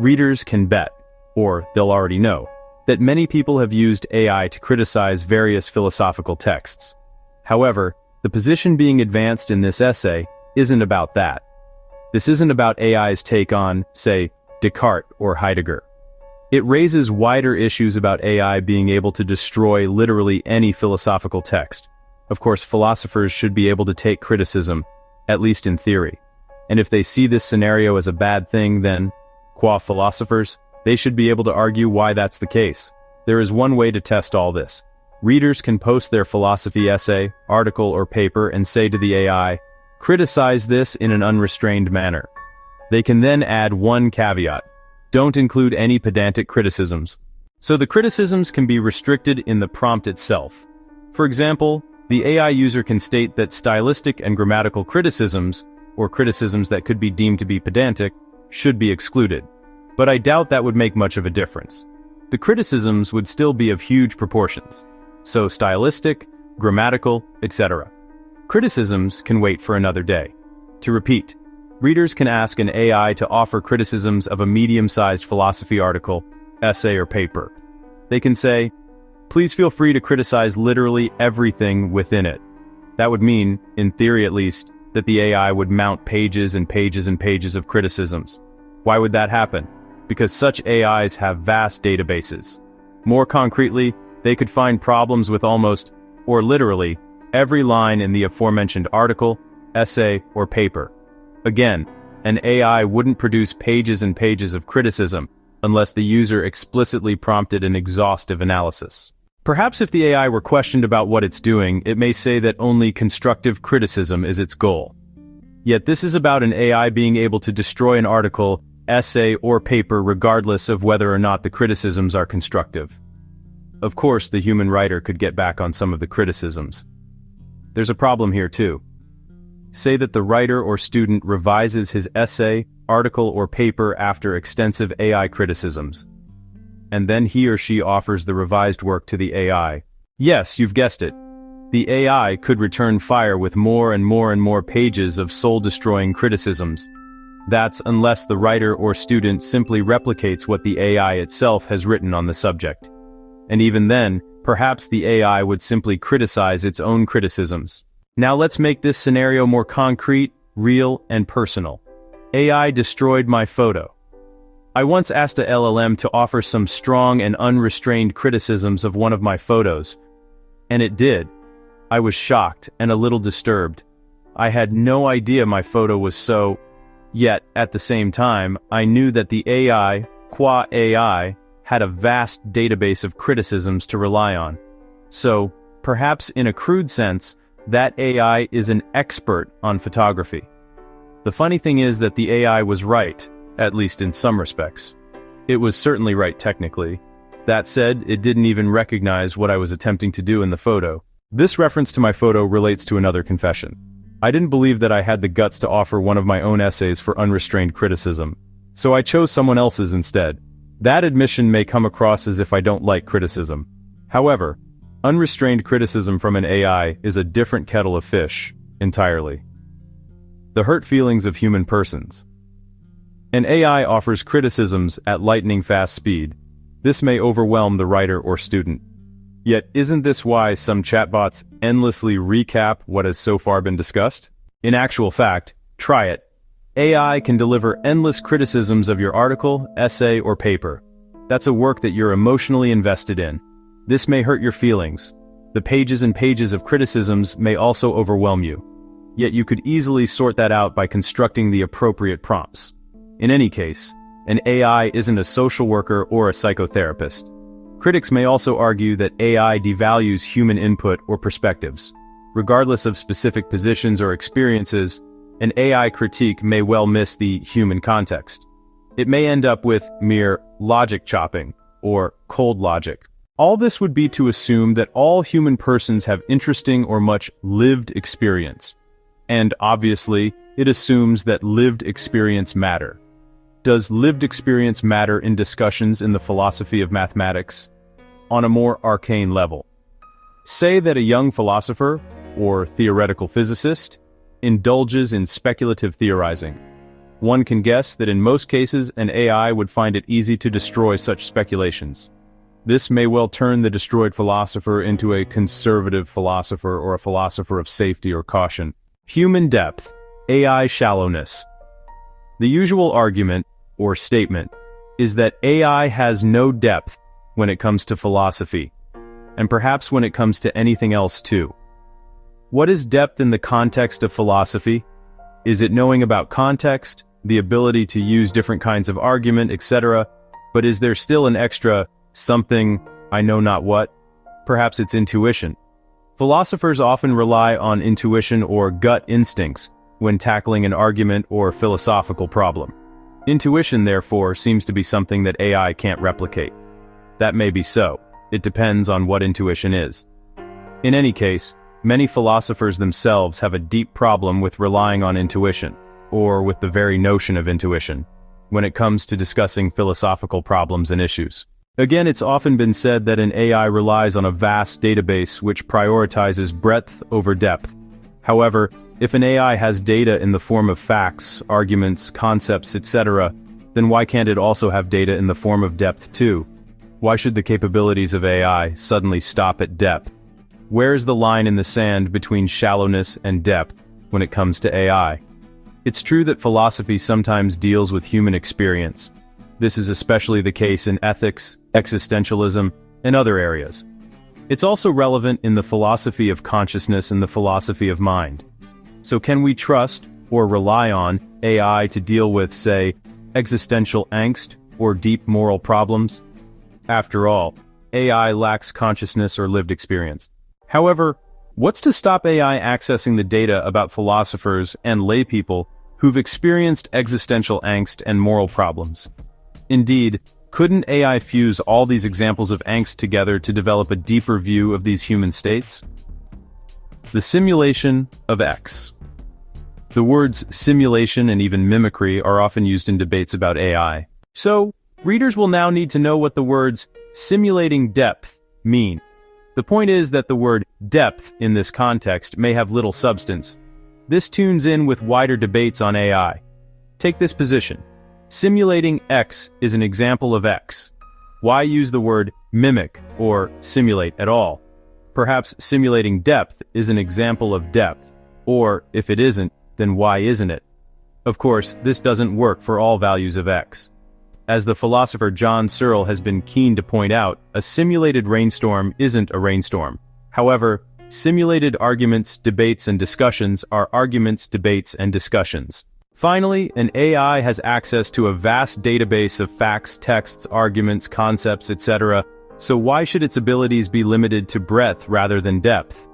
Readers can bet, or they'll already know, that many people have used AI to criticize various philosophical texts. However, the position being advanced in this essay isn't about that. This isn't about AI's take on, say, Descartes or Heidegger. It raises wider issues about AI being able to destroy literally any philosophical text. Of course, philosophers should be able to take criticism, at least in theory. And if they see this scenario as a bad thing, then, qua philosophers, they should be able to argue why that's the case. There is one way to test all this. Readers can post their philosophy essay, article, or paper and say to the AI, "Criticize this in an unrestrained manner." They can then add one caveat. Don't include any pedantic criticisms. So the criticisms can be restricted in the prompt itself. For example, the AI user can state that stylistic and grammatical criticisms, or criticisms that could be deemed to be pedantic, should be excluded. But I doubt that would make much of a difference. The criticisms would still be of huge proportions. So stylistic, grammatical, etc. Criticisms can wait for another day. To repeat, readers can ask an AI to offer criticisms of a medium-sized philosophy article, essay, or paper. They can say, "Please feel free to criticize literally everything within it." That would mean, in theory at least, that the AI would mount pages and pages and pages of criticisms. Why would that happen? Because such AIs have vast databases. More concretely, they could find problems with almost, or literally, every line in the aforementioned article, essay, or paper. Again, an AI wouldn't produce pages and pages of criticism unless the user explicitly prompted an exhaustive analysis. Perhaps if the AI were questioned about what it's doing, it may say that only constructive criticism is its goal. Yet this is about an AI being able to destroy an article, essay, or paper regardless of whether or not the criticisms are constructive. Of course, the human writer could get back on some of the criticisms. There's a problem here too. Say that the writer or student revises his essay, article, or paper after extensive AI criticisms. And then he or she offers the revised work to the AI. Yes, you've guessed it. The AI could return fire with more and more and more pages of soul-destroying criticisms. That's unless the writer or student simply replicates what the AI itself has written on the subject. And even then, perhaps the AI would simply criticize its own criticisms. Now let's make this scenario more concrete, real, and personal. AI destroyed my photo. I once asked a LLM to offer some strong and unrestrained criticisms of one of my photos, and it did. I was shocked and a little disturbed. I had no idea my photo was so... Yet, at the same time, I knew that the AI, qua AI, had a vast database of criticisms to rely on. So, perhaps in a crude sense, that AI is an expert on photography. The funny thing is that the AI was right, at least in some respects. It was certainly right technically. That said, it didn't even recognize what I was attempting to do in the photo. This reference to my photo relates to another confession. I didn't believe that I had the guts to offer one of my own essays for unrestrained criticism, so I chose someone else's instead. That admission may come across as if I don't like criticism. However, unrestrained criticism from an AI is a different kettle of fish, entirely. The hurt feelings of human persons. An AI offers criticisms at lightning-fast speed. This may overwhelm the writer or student. Yet isn't this why some chatbots endlessly recap what has so far been discussed? In actual fact, try it. AI can deliver endless criticisms of your article, essay, or paper. That's a work that you're emotionally invested in. This may hurt your feelings. The pages and pages of criticisms may also overwhelm you. Yet you could easily sort that out by constructing the appropriate prompts. In any case, an AI isn't a social worker or a psychotherapist. Critics may also argue that AI devalues human input or perspectives. Regardless of specific positions or experiences, an AI critique may well miss the human context. It may end up with mere logic chopping or cold logic. All this would be to assume that all human persons have interesting or much lived experience. And obviously, it assumes that lived experience matter. Does lived experience matter in discussions in the philosophy of mathematics? On a more arcane level. Say that a young philosopher, or theoretical physicist, indulges in speculative theorizing. one can guess that in most cases an AI would find it easy to destroy such speculations. This may well turn the destroyed philosopher into a conservative philosopher or a philosopher of safety or caution. Human depth, AI shallowness. The usual argument, or statement, is that AI has no depth when it comes to philosophy, and perhaps when it comes to anything else too. What is depth in the context of philosophy? Is it knowing about context, the ability to use different kinds of argument, etc.? But is there still an extra something, I know not what? Perhaps it's intuition. Philosophers often rely on intuition or gut instincts when tackling an argument or philosophical problem. Intuition, therefore, seems to be something that AI can't replicate. That may be so. It depends on what intuition is. In any case, many philosophers themselves have a deep problem with relying on intuition, or with the very notion of intuition, when it comes to discussing philosophical problems and issues. Again, it's often been said that an AI relies on a vast database which prioritizes breadth over depth. However, if an AI has data in the form of facts, arguments, concepts, etc., then why can't it also have data in the form of depth too? Why should the capabilities of AI suddenly stop at depth? Where is the line in the sand between shallowness and depth when it comes to AI? It's true that philosophy sometimes deals with human experience. This is especially the case in ethics, existentialism, and other areas. It's also relevant in the philosophy of consciousness and the philosophy of mind. So can we trust or rely on AI to deal with, say, existential angst or deep moral problems? After all, AI lacks consciousness or lived experience. However, what's to stop AI accessing the data about philosophers and laypeople who've experienced existential angst and moral problems? Indeed, couldn't AI fuse all these examples of angst together to develop a deeper view of these human states? The simulation of X. The words simulation and even mimicry are often used in debates about AI. So, readers will now need to know what the words simulating depth mean. The point is that the word depth in this context may have little substance. This tunes in with wider debates on AI. Take this position. Simulating X is an example of X. Why use the word mimic or simulate at all? Perhaps simulating depth is an example of depth, or if it isn't, then why isn't it? Of course, this doesn't work for all values of X. As the philosopher John Searle has been keen to point out, a simulated rainstorm isn't a rainstorm. However, simulated arguments, debates, and discussions are arguments, debates, and discussions. Finally, an AI has access to a vast database of facts, texts, arguments, concepts, etc., so why should its abilities be limited to breadth rather than depth?